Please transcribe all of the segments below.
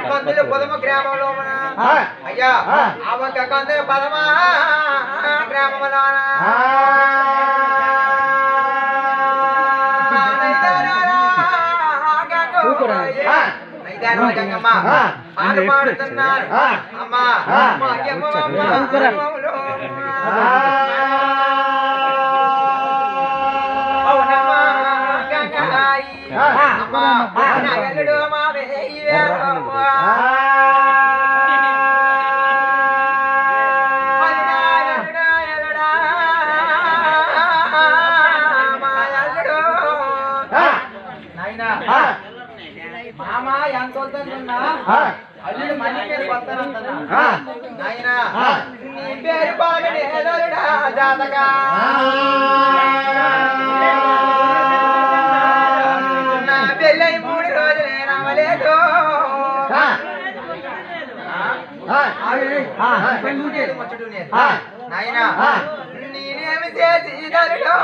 కందులు పొదమ గ్రామంలో అయ్యా ఆ ఒక్క కందులు పదమ గ్రామంలో గంగమ్మ పాడు పాడుతున్నారు అమ్మా మామా ఎంత వద్దన్నా అల్లుడు మళ్ళీ పేరు వస్తానంటున్నా నాయనా నీ పేరు బాగనే జాతగా నా పెళ్ళై 3 రోజులే రావలేదు నాయనా నేనేమి చేసి దరుడు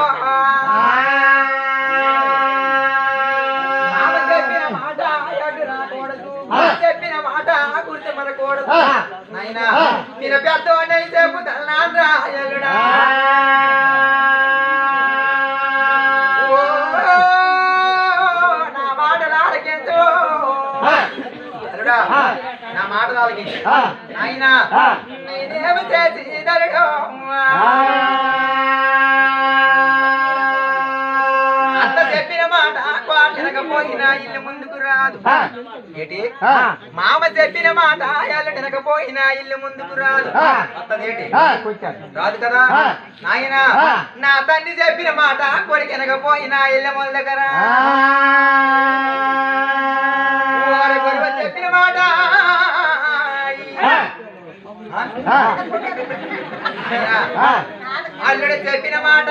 చెప్పిన మాట గుర్తు మనకూడదు నాయనా నిన్న పెద్ద సేపు తల్లాడ్రా ఎల్లుడా నా మాటలు ఆలకించు ఎల్లుడా నా మాటలు ఆలకించు నాయనా నేనేమి చేసి దరుడు అంత చెప్పిన మాట వినకపోయినా ఇల్లు ముందుకు రాదు ఏంటి మామ చెప్పిన మాట వినకపోయినా ఇల్లు ముందుకు రాదు అత్తదేంటి రాదు కదా నాయన నా తండ్రి చెప్పిన మాట కొడుకు వినకపోయినా ఇల్లు ముందుకు రా చెప్పిన మాట అల్లుడు చెప్పిన మాట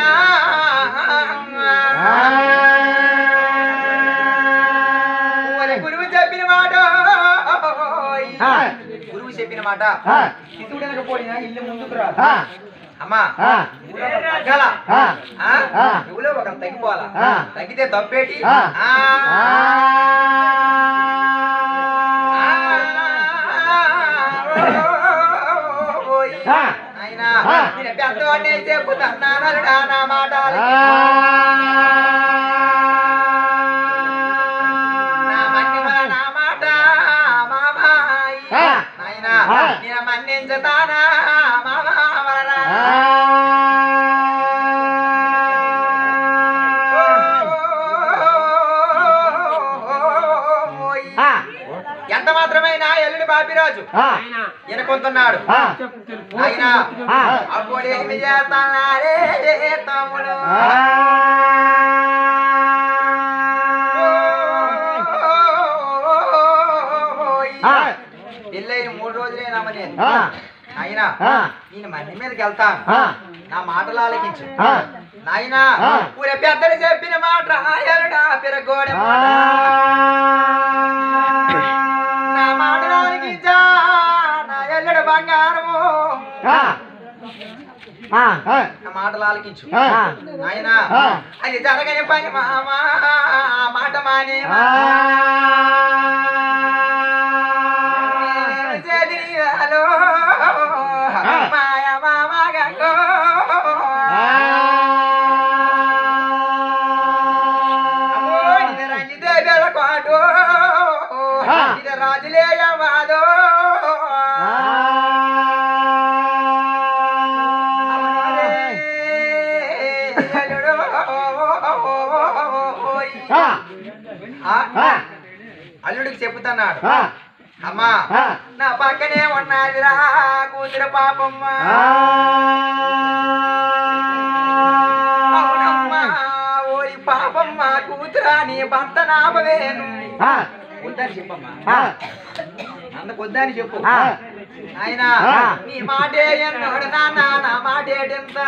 గురువు చెప్పిన మాట గురువు చెప్పిన మాట ఇసుడనకపోయినా ఇల్లు ముందుకు రాదు అమ్మా ఎవరో ఒకరు తగ్గిపోవాలా తగ్గితే తప్పేటి అయినా నేను పెద్దవాడిని చెప్పుతున్నాను నా మాట నా మాట మామాయి నాయనా నేను మన్నించుతానా మామా ఎంత మాత్రమైనా ఎల్లుడి బాపిరాజు ఎనుకుంటున్నాడు ఆయన అప్పుడేమి చేస్తున్నారే తమ్ముడు పెళ్ళైన 3 రోజులేనామా నేను ఆయన నేను మంది మీదకి వెళ్తాను నా మాటలు ఆలకించు నాయనా ఊరే పెద్దలు చెప్పిన మాట ఎల్లుడా పిరగోడ నా మాటలు ఆలకించా నా ఎల్లుడు బంగారము నా మాటలు ఆలకించు నాయనా అది జరగని పని మామా మాట మానే మాయ మామా గంగో రంజితే బెలకోటు ఇది రాజులేయ మాదో అల్లుడికి చెప్పుతున్నాడు అమ్మా నా పక్కనే ఉన్నదిరా కూతురు పాపమ్మ అవునమ్మా ఓరి పాపమ్మ కూతురా నీ భర్త నాపవేను వద్దని చెప్పమ్మా అందుకొద్దని చెప్పు ఆయన నీ మాటే ఎన్నోడు నాన్న నా మాటేటెంత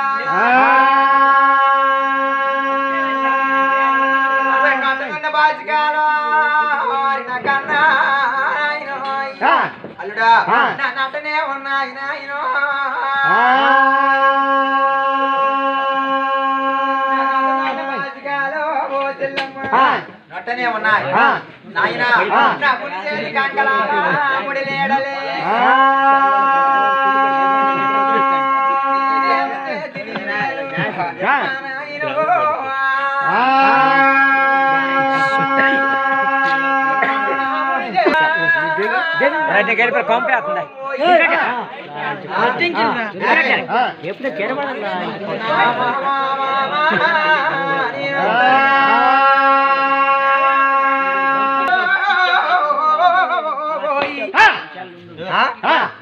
బాజికాలో కన్నా అల్లుడా నా నటనే ఉన్నాయి నాయనో బాజికాలో నటనే వస్తూనే ఉన్నాయి నాయన నా గుడి చేతి కంకలారా ముడి లేడలే పంపేస్తుందా ఎప్పుడు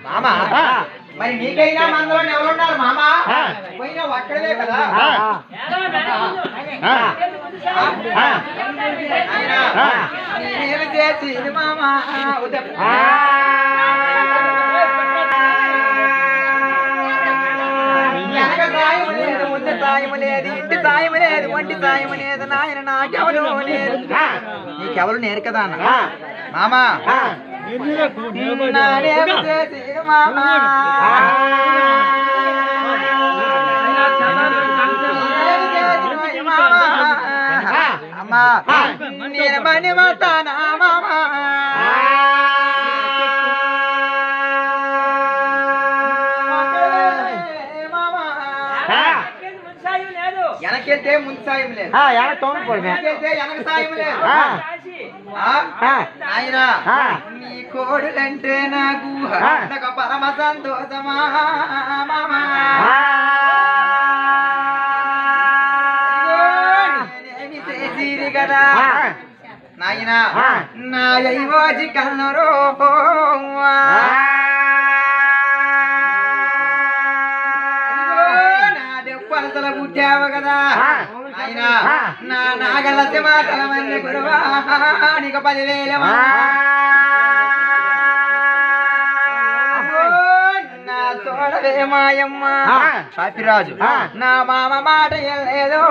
మామా మరి నీకైనా మనలో ఎవరున్నారు మామా పోయినా ఒక్కడే కదా నేనేమి చేసి మామా వెనక సాయం లేదు ముందు సాయం లేదు ఇంటి సాయం లేదు ఒంటి సాయం లేదు నాయన నాకెవరు లేదు నీకెవరు నేరు కదా అన్న మామా నానేమి చేసి మామా అమ్మా నేను పని వస్తానా మామా వెనకెళ్తే ముందు సాయం లేదు వెనక సాయం లేదు నాయన నీ కోడులంటే నాకు పరమ సంతోషమా మామా నేనేమి చేసిరి కదా నాయన నా అయ్యోజి కన్నరో పలసల పుట్టావు కదా ఆయన నా నాగల సింహాసల మల్లి గురువా నీకు 10,000 నా తోడవే మాయమ్మ పాపిరాజు నా మామ మాట లేదు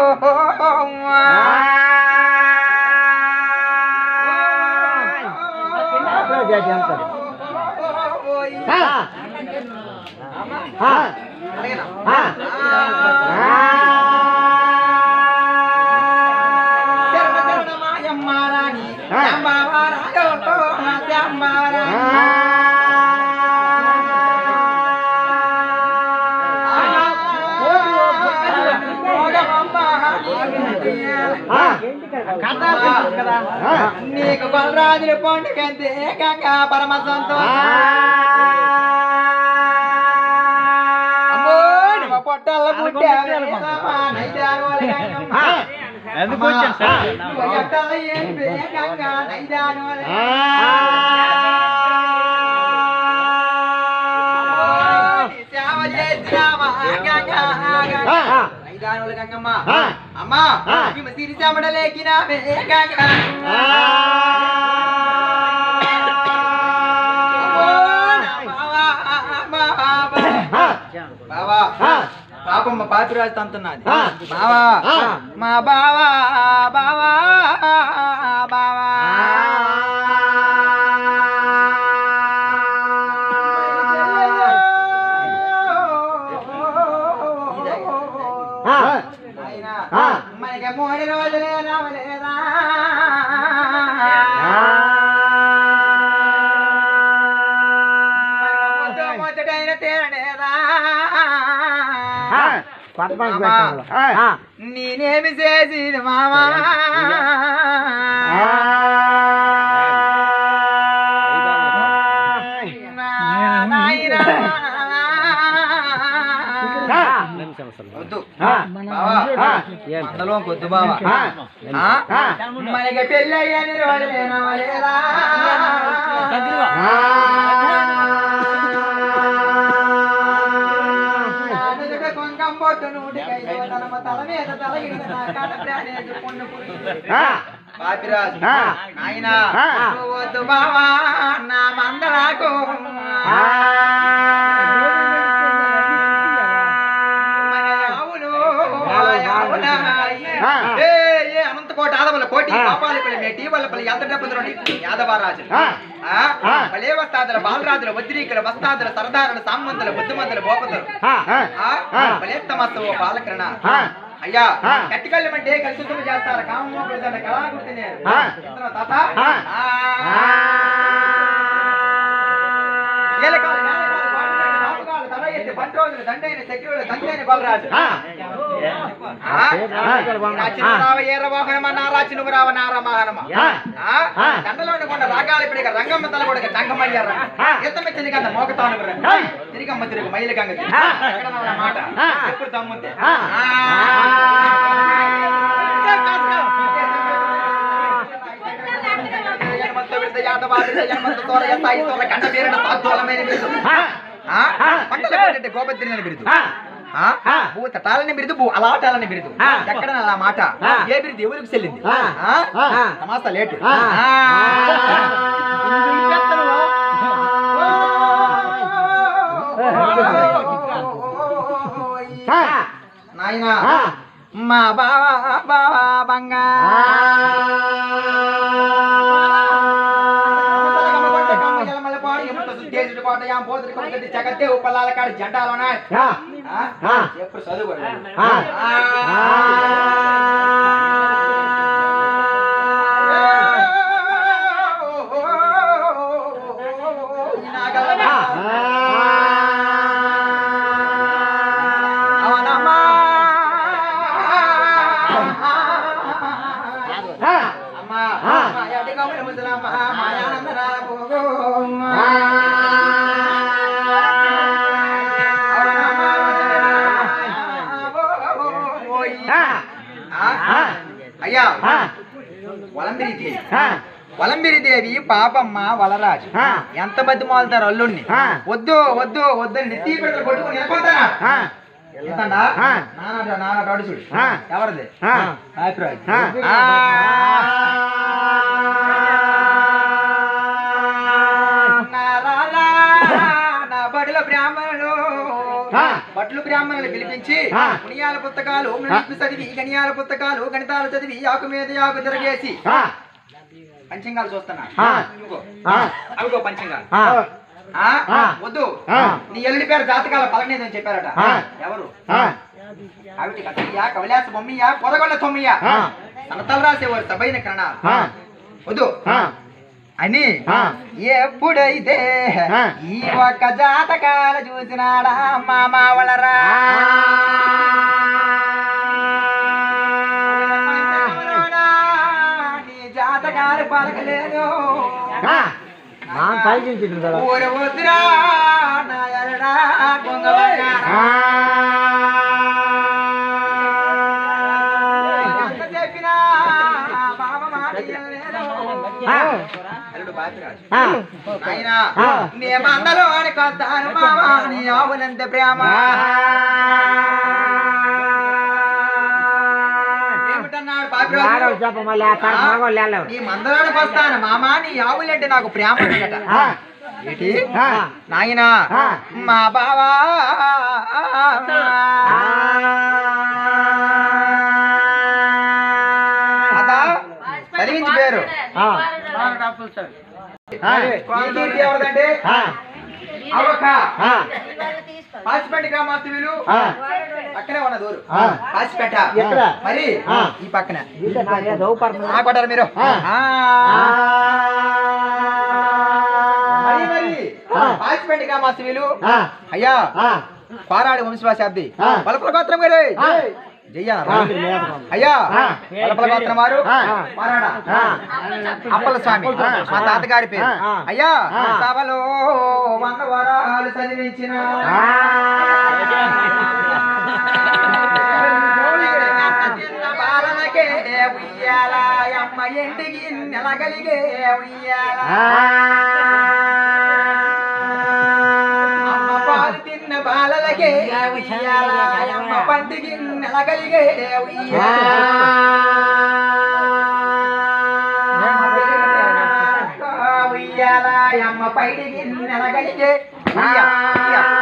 నీకు బలరాజుల పండుగ గంగా పరమ సంతోషం పొట్టల్లో గంగమ్మ అమ్మా సిరిచామడలేకినా బావా పాపం మా పాపిరాజు తంతున్నది బావా మా బావా బావా బావా మనకి 3 రోజులే రావలేదా మొదటైన తేరనేదా నేనేమి చేసి మామా వద్దు అందులో కొద్దు బావా మనకి పెళ్ళి అయ్యని రోజులేనా లేదా కొంకం పొట్టు తల మీద పాపిరాజు నాయన వద్దు బావా నా మందలకు అనంతకోట ఆదవల కోటి పాపాలపల్లి మేటి వాళ్ళపల్లి ఎంత డబ్బులు యాదవరాజు భలే వస్తాదుల బాలరాజుల వజ్రీకుల వస్తాదుల సరదారుల సామంతుల బుద్ధిమంతుల భోపతులు భలే తమస్తు పాలకరణ అయ్యా కట్టికళ్ళు అంటే కలిసి చేస్తారు కామో కళా గుర్తున్నారు తాత పంటోజులు దండైన శక్రులు దండైన బలరాజు రావ నారమహనమ దండలోని కొండ రాగాలి పిడిక రంగమ్మ తలగొడక రంగమయ్యార ఎత్తమెచ్చని కంద మోకతాను తిరిగమ్మ తిరుగు మైలు గంగ మాట ఎప్పుడు తమ్ముంది కండ పేరిన సాధ్వాలమైన పంటలు గోపత్రిని బిరుదు భూ తటాలని బిరుదు భూ అలాటాలని బిరుదు ఎక్కడ అలా మాట ఏ బిరుదు ఎవరికి చెల్లింది సమాస లేటు నాయనా మా బాబా బంగా జగత్తే ఉప్పలాల కాడ జెండాలోనా ఎప్పుడు చదువు అయ్యా వలంబిరిదేవి పాపమ్మ వలరాజు ఎంత బతి మాలుతారు అల్లుణ్ణి వద్దు వద్దు వద్దండి తీ పెడతారు కొట్టుకుని నాడుచుడు ఎవరిది బడుల బ్రాహ్మణులు బట్లు బ్రాహ్మణులు పిలిపించి గుణియాల పుస్తకాలు చదివి గణియాల పుస్తకాలు గణితాలు చదివి ఆకు మీద ఆకు తిరగేసి పంచంగాలు చూస్తున్నా అవిగో పంచంగాలు వద్దు నీ ఎల్లుడి పేరు జాతకాల పలనేదని చెప్పారట ఎవరు అవిటి కథయ్యా కవలాస బొమ్మయ్యా పొదగొండ తొమ్మయ్య తనతలు రాసేవారు సభైన కరణాలు వద్దు అని ఎప్పుడైతే ఈ ఒక్క జాతకాలు చూసినాడా మామవలరా నీ జాతకాలు పలకలేదు ఊరు వద్దురా నాయనడా చెప్పినా బాబ మాట మేమందరూ అని కొత్తాను మామా నీ ఆవులంత ప్రేమ నీ మందరానికి వస్తాను మామా నీ ఆవులంటే నాకు ప్రేమ ఏంటి నాయనా మా బావా చదివించి పేరు ఎవరిదంటే పాసిపేట గ్రామస్తులు పక్కనే ఉన్న దూరు పాసిపేట మరి ఈ పక్కన కొట్టారు మీరు పాసిపేట గ్రామస్తులు అయ్యా పారాడి వంశవాశాబ్ది పలపల గోత్రం గారు అయ్యా పలపల గోత్రం వారు అప్పల స్వామి మా తాతగారి పేరు అయ్యా సభలో 100 వరాలు చదివించిన బాలనకే ఉయ్యాల అమ్మ ఇంటికి నెలగలిగే ఉయ్యాల అమ్మ పాలు తిన్న బాలలకే ఉయ్యాల అమ్మ పంటికి నెలగలిగే ఉయ్యాల ఉయ్యాల అమ్మ పైడికి నెలగలిగే ఉయ్యాల